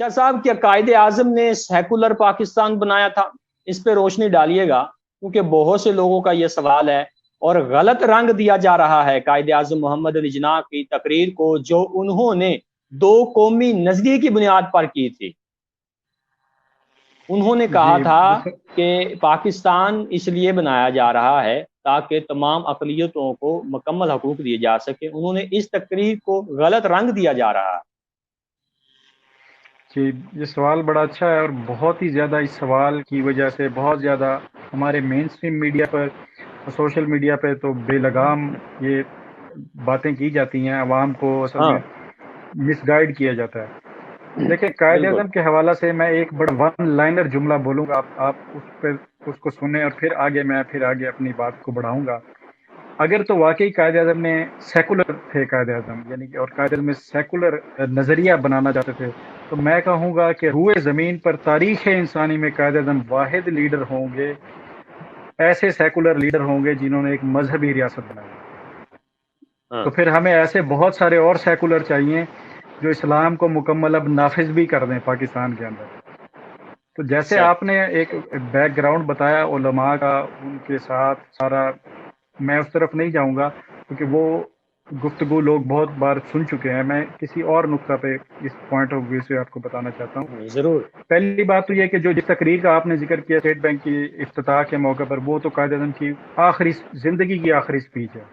شاہ صاحب کیا قائد اعظم نے سیکولر پاکستان بنایا تھا؟ اس پہ روشنی ڈالیے گا، کیونکہ بہت سے لوگوں کا یہ سوال ہے اور غلط رنگ دیا جا رہا ہے قائد اعظم محمد علی جناح کی تقریر کو، جو انہوں نے دو قومی نظریے کی بنیاد پر کی تھی۔ انہوں نے کہا جی تھا کہ پاکستان اس لیے بنایا جا رہا ہے تاکہ تمام اقلیتوں کو مکمل حقوق دیے جا سکے۔ انہوں نے اس تقریر کو غلط رنگ دیا جا رہا ہے۔ جی، یہ سوال بڑا اچھا ہے، اور بہت ہی زیادہ اس سوال کی وجہ سے بہت زیادہ ہمارے مین اسٹریم میڈیا پر اور سوشل میڈیا پہ تو بے لگام یہ باتیں کی جاتی ہیں، عوام کو اصل ہاں میں مس گائیڈ کیا جاتا ہے۔ دیکھیں، قائد بالکل اعظم کے حوالہ سے میں ایک بڑا ون لائنر جملہ بولوں گا، آپ اس کو سنیں اور پھر آگے اپنی بات کو بڑھاؤں گا۔ اگر تو واقعی قائد اعظم نے سیکولر تھے قائد اعظم، یعنی کہ اور قائد اعظم میں سیکولر نظریہ بنانا چاہتے تھے، تو میں کہوں گا کہ روئے زمین پر تاریخ انسانی میں قائد اعظم واحد لیڈر ہوں گے، ایسے سیکولر لیڈر ہوں گے جنہوں نے ایک مذہبی ریاست بنائی۔ ہاں تو پھر ہمیں ایسے بہت سارے اور سیکولر چاہیے جو اسلام کو مکمل اب نافذ بھی کر دیں پاکستان کے اندر۔ تو جیسے صحیح۔ آپ نے ایک بیک گراؤنڈ بتایا علماء کا، ان کے ساتھ سارا، میں اس طرف نہیں جاؤں گا کیونکہ وہ گفتگو لوگ بہت بار سن چکے ہیں۔ میں کسی اور نقطہ پہ اس پوائنٹ آف ویو سے آپ کو بتانا چاہتا ہوں۔ ضرور۔ پہلی بات تو یہ کہ جو جس تقریر کا آپ نے ذکر کیا اسٹیٹ بینک کی افتتاح کے موقع پر، وہ تو قائد اعظم کی زندگی کی آخری اسپیچ ہے۔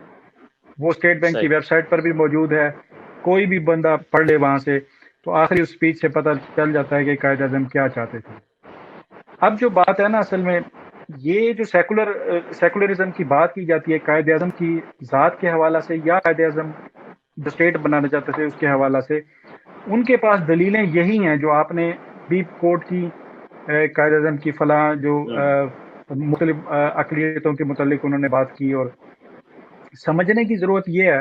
وہ اسٹیٹ بینک کی صحیح۔ ویب سائٹ پر بھی موجود ہے، کوئی بھی بندہ پڑھ لے وہاں سے، تو آخری اسپیچ سے پتہ چل جاتا ہے کہ قائد اعظم کیا چاہتے تھے۔ اب جو بات ہے نا، اصل میں یہ جو سیکولرزم کی بات کی جاتی ہے قائد اعظم کی ذات کے حوالہ سے، یا قائد اعظم جو اسٹیٹ بنانا چاہتے تھے اس کے حوالہ سے، ان کے پاس دلیلیں یہی ہیں جو آپ نے بھی کوٹ کی، قائد اعظم کی فلاں جو مختلف اقلیتوں کے متعلق انہوں نے بات کی۔ اور سمجھنے کی ضرورت یہ ہے،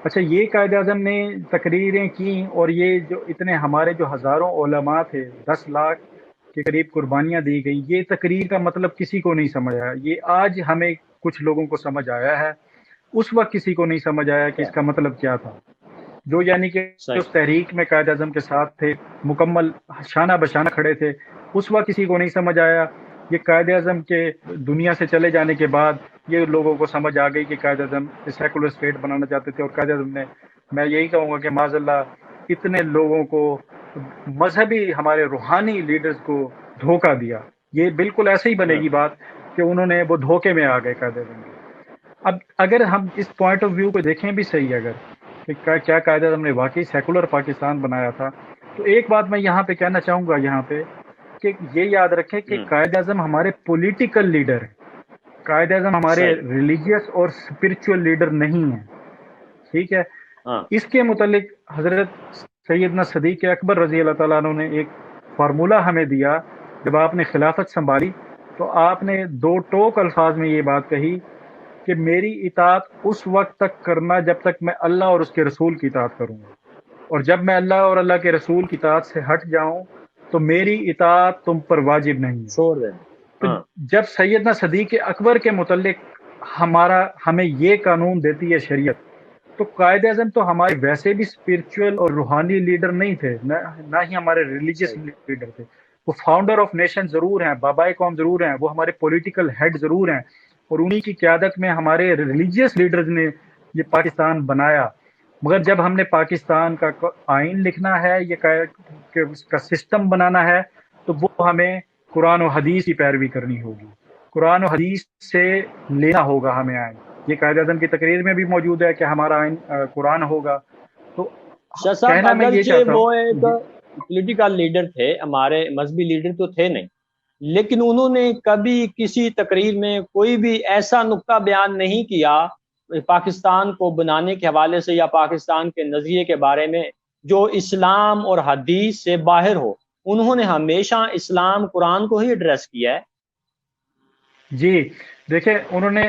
اچھا یہ قائد اعظم نے تقریریں کی، اور یہ جو اتنے ہمارے جو ہزاروں علماء تھے، 10 لاکھ کے قریب قربانیاں دی گئی، یہ تقریر کا مطلب کسی کو نہیں سمجھ آیا۔ یہ آج ہمیں کچھ لوگوں کو سمجھ آیا ہے، اس وقت کسی کو نہیں سمجھ آیا کہ اس کا مطلب کیا تھا۔ جو یعنی کہ اس صحیح۔ تحریک میں قائد اعظم کے ساتھ تھے، مکمل شانہ بشانہ کھڑے تھے، اس وقت کسی کو نہیں سمجھ آیا۔ یہ قائد اعظم کے دنیا سے چلے جانے کے بعد یہ لوگوں کو سمجھ آ گئی کہ قائد اعظم سیکولر اسٹیٹ بنانا چاہتے تھے، اور قائد اعظم نے، میں یہی کہوں گا کہ معاذ اللہ اتنے لوگوں کو، مذہبی ہمارے روحانی لیڈرز کو دھوکہ دیا۔ یہ بالکل ایسے ہی بنے گی بات کہ انہوں نے وہ دھوکے میں آ گئے قائد اعظم کے۔ اب اگر ہم اس پوائنٹ آف ویو کو دیکھیں بھی صحیح، اگر کہ کیا قائد اعظم نے واقعی سیکولر پاکستان بنایا تھا، تو ایک بات میں یہاں پہ کہنا چاہوں گا یہاں پہ، کہ یہ یاد رکھیں کہ قائد اعظم ہمارے پولیٹیکل لیڈر ہیں، قائد اعظم ہمارے صحیح۔ ریلیجیس اور اسپرچول لیڈر نہیں ہیں، ٹھیک ہے۔ ہاں اس کے متعلق حضرت سیدنا صدیق اکبر رضی اللہ تعالیٰ عنہ نے ایک فارمولہ ہمیں دیا۔ جب آپ نے خلافت سنبھالی تو آپ نے دو ٹوک الفاظ میں یہ بات کہی کہ میری اطاعت اس وقت تک کرنا جب تک میں اللہ اور اس کے رسول کی اطاعت کروں گا، اور جب میں اللہ اور اللہ کے رسول کی اطاعت سے ہٹ جاؤں تو میری اطاعت تم پر واجب نہیں ہے۔ چھوڑ دیں۔ تو ہاں جب سیدنا صدیق اکبر کے متعلق ہمیں یہ قانون دیتی ہے شریعت، تو قائد اعظم تو ہمارے ویسے بھی اسپرچول اور روحانی لیڈر نہیں تھے، نہ ہی ہمارے ریلیجیس صحیح۔ لیڈر تھے۔ وہ فاؤنڈر آف نیشن ضرور ہیں، بابائے قوم ضرور ہیں، وہ ہمارے پولیٹیکل ہیڈ ضرور ہیں، اور انہی کی قیادت میں ہمارے ریلیجیس لیڈرز نے یہ پاکستان بنایا۔ مگر جب ہم نے پاکستان کا آئین لکھنا ہے، کہ اس کا سسٹم بنانا ہے، تو وہ ہمیں قرآن و حدیث کی پیروی کرنی ہوگی، قرآن و حدیث سے لینا ہوگا ہمیں آئین۔ یہ قائد اعظم کی تقریر میں بھی موجود ہے کہ ہمارا آئین قرآن ہوگا۔ تو شاہ صاحب کہنا میں یہ اگرچہ چاہتا وہ ہوں ایک پولیٹیکل لیڈر تھے، ہمارے مذہبی لیڈر تو تھے نہیں، لیکن انہوں نے کبھی کسی تقریر میں کوئی بھی ایسا نقطہ بیان نہیں کیا پاکستان کو بنانے کے حوالے سے یا پاکستان کے نظریے کے بارے میں جو اسلام اور حدیث سے باہر ہو۔ انہوں نے ہمیشہ اسلام قرآن کو ہی ایڈریس کیا ہے۔ جی دیکھیں، انہوں نے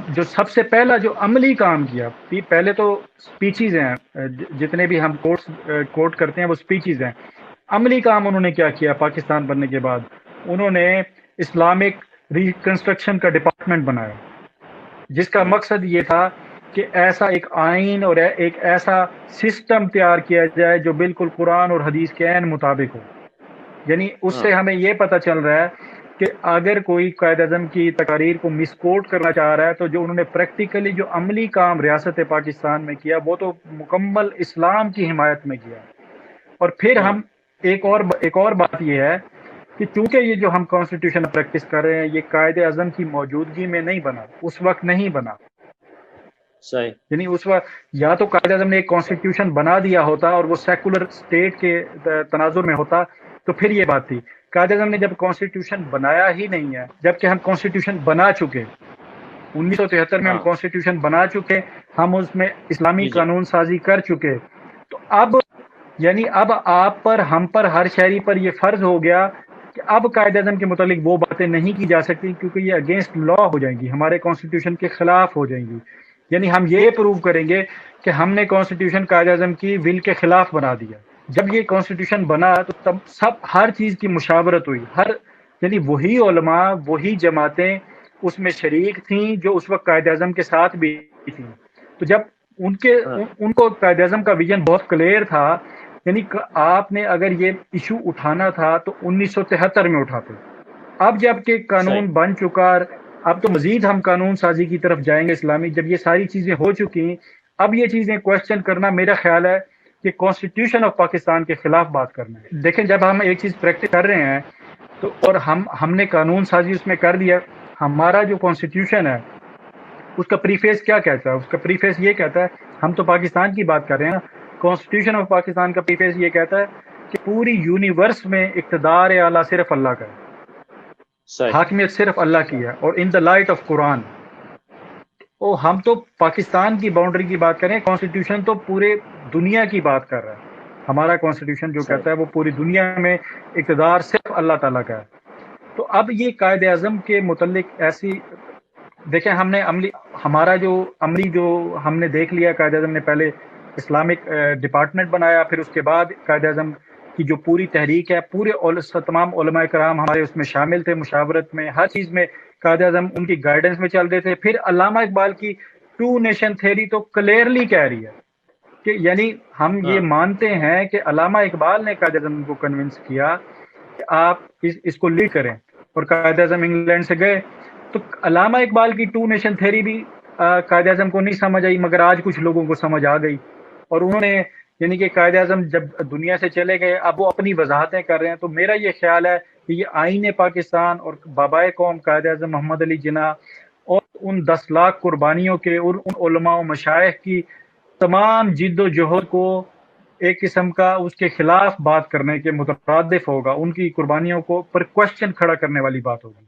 جو سب سے پہلا جو عملی کام کیا، پہلے تو سپیچز ہیں، جتنے بھی ہم کوٹ کرتے ہیں وہ سپیچز ہیں۔ عملی کام انہوں نے کیا کیا پاکستان بننے کے بعد؟ انہوں نے اسلامک ریکنسٹرکشن کا ڈپارٹمنٹ بنایا، جس کا مقصد یہ تھا کہ ایسا ایک آئین اور ایک ایسا سسٹم تیار کیا جائے جو بالکل قرآن اور حدیث کے عین مطابق ہو. یعنی اس سے ہمیں یہ پتہ چل رہا ہے کہ اگر کوئی قائد اعظم کی تقاریر کو مس کوٹ کرنا چاہ رہا ہے تو جو انہوں نے پریکٹیکلی جو عملی کام ریاست پاکستان میں کیا وہ تو مکمل اسلام کی حمایت میں کیا. اور پھر ہم ایک اور بات یہ ہے کہ چونکہ یہ جو ہم کانسٹیٹیوشن پریکٹس کر رہے ہیں یہ قائد اعظم کی موجودگی میں نہیں بنا, اس وقت نہیں بنا. صحیح. یعنی اس وقت یا تو قائد اعظم نے ایک کانسٹیٹیوشن بنا دیا ہوتا اور وہ سیکولر اسٹیٹ کے تناظر میں ہوتا تو پھر یہ بات تھی. قائد اعظم نے جب کانسٹیٹیوشن بنایا ہی نہیں ہے, جبکہ ہم کانسٹیٹیوشن بنا چکے 1973 میں ہم کانسٹیٹیوشن بنا چکے, ہم اس میں اسلامی قانون سازی کر چکے, تو اب یعنی اب آپ پر, ہم پر, ہر شہری پر یہ فرض ہو گیا کہ اب قائد اعظم کے متعلق وہ باتیں نہیں کی جا سکتی کیونکہ یہ اگینسٹ لا ہو جائیں گی, ہمارے کانسٹیٹیوشن کے خلاف ہو جائیں گی. یعنی ہم یہ پروو کریں گے کہ ہم نے کانسٹیٹیوشن قائد اعظم کی ول کے خلاف بنا دیا. جب یہ کانسٹیٹیوشن بنا تو تب ہر چیز کی مشاورت ہوئی, یعنی وہی علماء, وہی جماعتیں اس میں شریک تھیں جو اس وقت قائد اعظم کے ساتھ بھی تھیں. تو جب ان کو قائد اعظم کا ویژن بہت کلیئر تھا, یعنی آپ نے اگر یہ ایشو اٹھانا تھا تو 1973 میں اٹھاتے. اب جب کہ قانون بن چکا, اب تو مزید ہم قانون سازی کی طرف جائیں گے اسلامی, جب یہ ساری چیزیں ہو چکی, اب یہ چیزیں کوشچن کرنا میرا خیال ہے کہ کانسٹیٹیوشن آف پاکستان کے خلاف بات کرنا ہے. دیکھیں جب ہم ایک چیز پریکٹس کر رہے ہیں تو اور ہم نے قانون سازی اس میں کر دیا, ہمارا جو کانسٹیٹیوشن ہے اس کا پریفیس کیا کہتا ہے؟ اس کا پریفیس یہ کہتا ہے, ہم تو پاکستان کی بات کر رہے ہیں, کانسٹیٹیوشن آف پاکستان کا پریفیس یہ کہتا ہے کہ پوری یونیورس میں اقتدار اعلیٰ صرف اللہ کا ہے, حاکمیت صرف اللہ کی ہے, اور ان دا لائٹ آف قرآن. ہم تو پاکستان کی باؤنڈری کی بات کریں, کانسٹیٹیوشن تو پورے دنیا کی بات کر رہا ہے. ہمارا کانسٹیٹیوشن جو کہتا ہے وہ پوری دنیا میں اقتدار صرف اللہ تعالیٰ کا ہے. تو اب یہ قائد اعظم کے متعلق ایسی دیکھیں, ہم نے ہمارا جو ہم نے دیکھ لیا, قائد اعظم نے پہلے اسلامک ڈپارٹمنٹ بنایا, پھر اس کے بعد قائد اعظم کی جو پوری تحریک ہے, پورے تمام علماء کرام ہمارے اس میں شامل تھے, مشاورت میں, ہر چیز میں قائد اعظم ان کی گائیڈنس میں چل رہے تھے. پھر علامہ اقبال کی 2 نیشن تھیوری تو کلیئرلی کہہ رہی ہے کہ یعنی ہم یہ مانتے ہیں کہ علامہ اقبال نے قائد اعظم کو کنونس کیا کہ آپ اس کو لیڈ کریں, اور قائد اعظم انگلینڈ سے گئے. تو علامہ اقبال کی 2 نیشن تھیوری بھی قائد اعظم کو نہیں سمجھ آئی, مگر آج کچھ لوگوں کو سمجھ آ گئی, اور انہوں نے یعنی کہ قائد اعظم جب دنیا سے چلے گئے اب وہ اپنی وضاحتیں کر رہے ہیں. تو میرا یہ خیال ہے کہ یہ آئین پاکستان اور بابائے قوم قائد اعظم محمد علی جناح اور ان 10 لاکھ قربانیوں کے اور ان علماء و مشائخ کی تمام جد و جہد کو ایک قسم کا اس کے خلاف بات کرنے کے مترادف ہوگا, ان کی قربانیوں کو پر کوشچن کھڑا کرنے والی بات ہوگی.